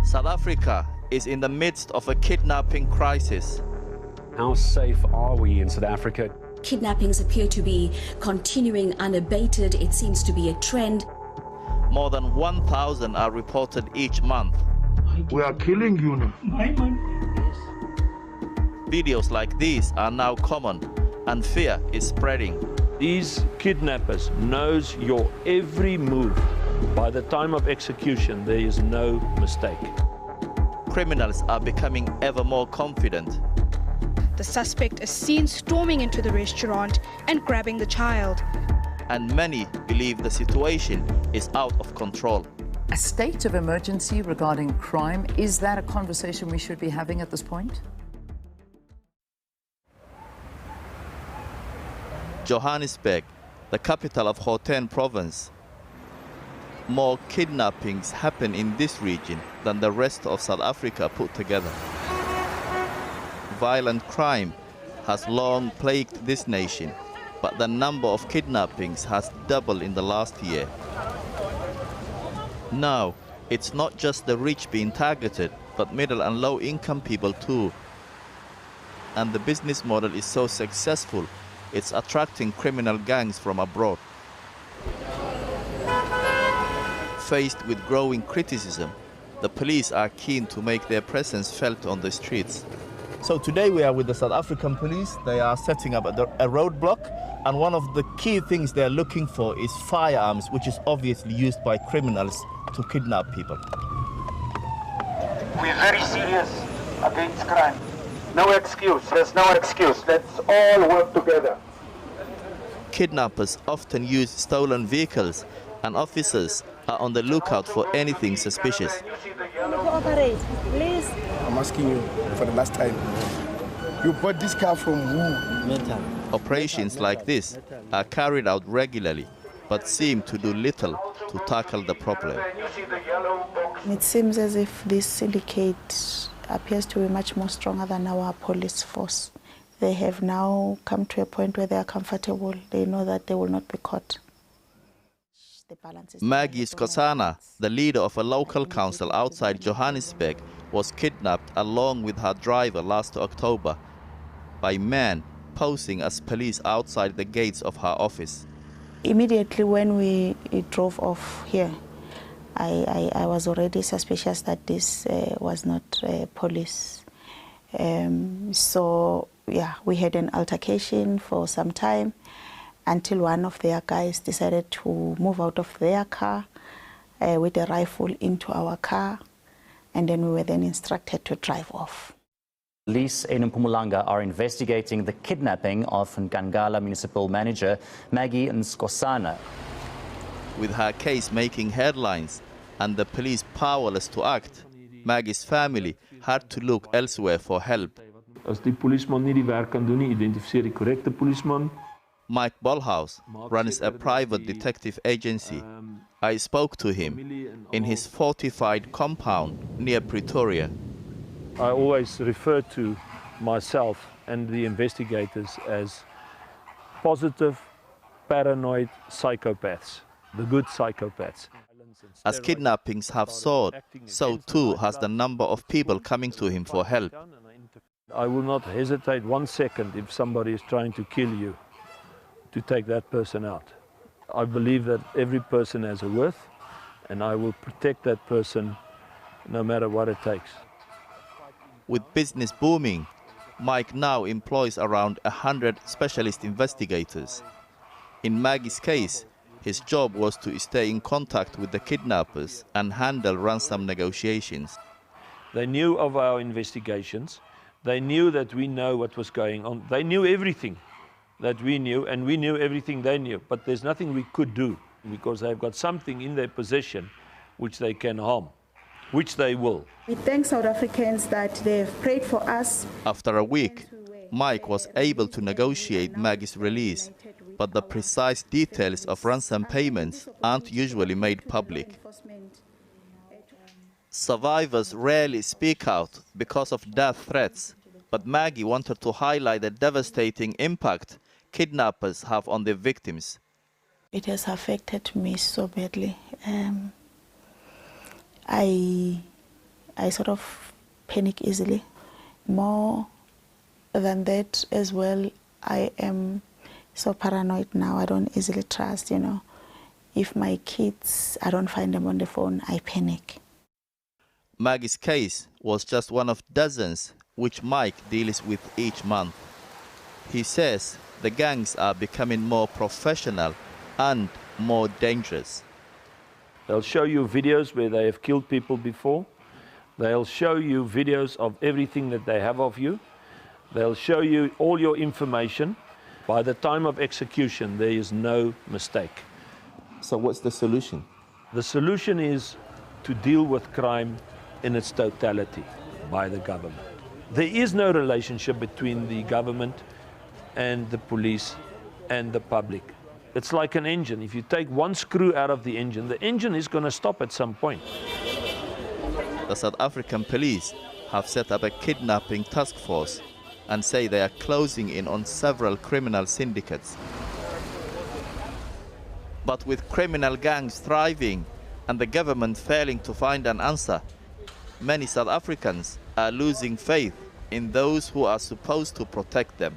South Africa is in the midst of a kidnapping crisis. How safe are we in South Africa? Kidnappings appear to be continuing unabated. It seems to be a trend. More than 1,000 are reported each month. We are killing you now. Videos like these are now common, and fear is spreading. These kidnappers knows your every move. By the time of execution, there is no mistake. Criminals are becoming ever more confident. The suspect is seen storming into the restaurant and grabbing the child. And many believe the situation is out of control. A state of emergency regarding crime, is that a conversation we should be having at this point? Johannesburg, the capital of Gauteng province. More kidnappings happen in this region than the rest of South Africa put together. Violent crime has long plagued this nation, but the number of kidnappings has doubled in the last year. Now, it's not just the rich being targeted, but middle and low-income people too. And the business model is so successful, it's attracting criminal gangs from abroad. Faced with growing criticism, the police are keen to make their presence felt on the streets. So today we are with the South African police. They are setting up a roadblock, and one of the key things they're looking for is firearms, which is obviously used by criminals to kidnap people. We're very serious against crime. No excuse, there's no excuse. Let's all work together. Kidnappers often use stolen vehicles, and officers are on the lookout for anything suspicious. Cooperate, please. I'm asking you for the last time. You bought this car from who? Metal. Operations like this are carried out regularly, but seem to do little to tackle the problem. It seems as if this syndicate appears to be much more stronger than our police force. They have now come to a point where they are comfortable. They know that they will not be caught. Maggie Skosana, the leader of a local council outside Johannesburg, was kidnapped along with her driver last October by men posing as police outside the gates of her office. Immediately when we drove off here, I was already suspicious that this was not police. So yeah, we had an altercation for some time until one of their guys decided to move out of their car with a rifle into our car, and then we were then instructed to drive off. Police in Mpumalanga are investigating the kidnapping of Nkangala municipal manager Maggie Skosana. With her case making headlines and the police powerless to act, Maggie's family had to look elsewhere for help. As die polisman nie die werk kan doen nie, identifiseer die korrekte polisman. Mike Bolhouse runs a private detective agency. I spoke to him in his fortified compound near Pretoria. I always refer to myself and the investigators as positive, paranoid psychopaths, the good psychopaths. As kidnappings have soared, so too has the number of people coming to him for help. I will not hesitate 1 second if somebody is trying to kill you, to take that person out. I believe that every person has a worth, and I will protect that person no matter what it takes. With business booming, Mike now employs around 100 specialist investigators. In Maggie's case, his job was to stay in contact with the kidnappers and handle ransom negotiations. They knew of our investigations. They knew that we know what was going on. They knew everything that we knew, and we knew everything they knew. But there's nothing we could do because they've got something in their possession which they can harm, which they will. We thank South Africans that they've prayed for us. After a week, Mike was able to negotiate Maggie's release, but the precise details of ransom payments aren't usually made public. Survivors rarely speak out because of death threats, but Maggie wanted to highlight the devastating impact kidnappers have on their victims. It has affected me so badly. I I sort of panic easily. More than that as well, I am so paranoid now. I don't easily trust, you know. If my kids, I don't find them on the phone, I panic. Maggie's case was just one of dozens which Mike deals with each month. He says the gangs are becoming more professional and more dangerous. They'll show you videos where they have killed people before. They'll show you videos of everything that they have of you. They'll show you all your information. By the time of execution, there is no mistake. So what's the solution? The solution is to deal with crime in its totality by the government. There is no relationship between the government and the police and the public. It's like an engine. If you take one screw out of the engine is going to stop at some point. The South African police have set up a kidnapping task force and say they are closing in on several criminal syndicates. But with criminal gangs thriving and the government failing to find an answer, many South Africans are losing faith in those who are supposed to protect them.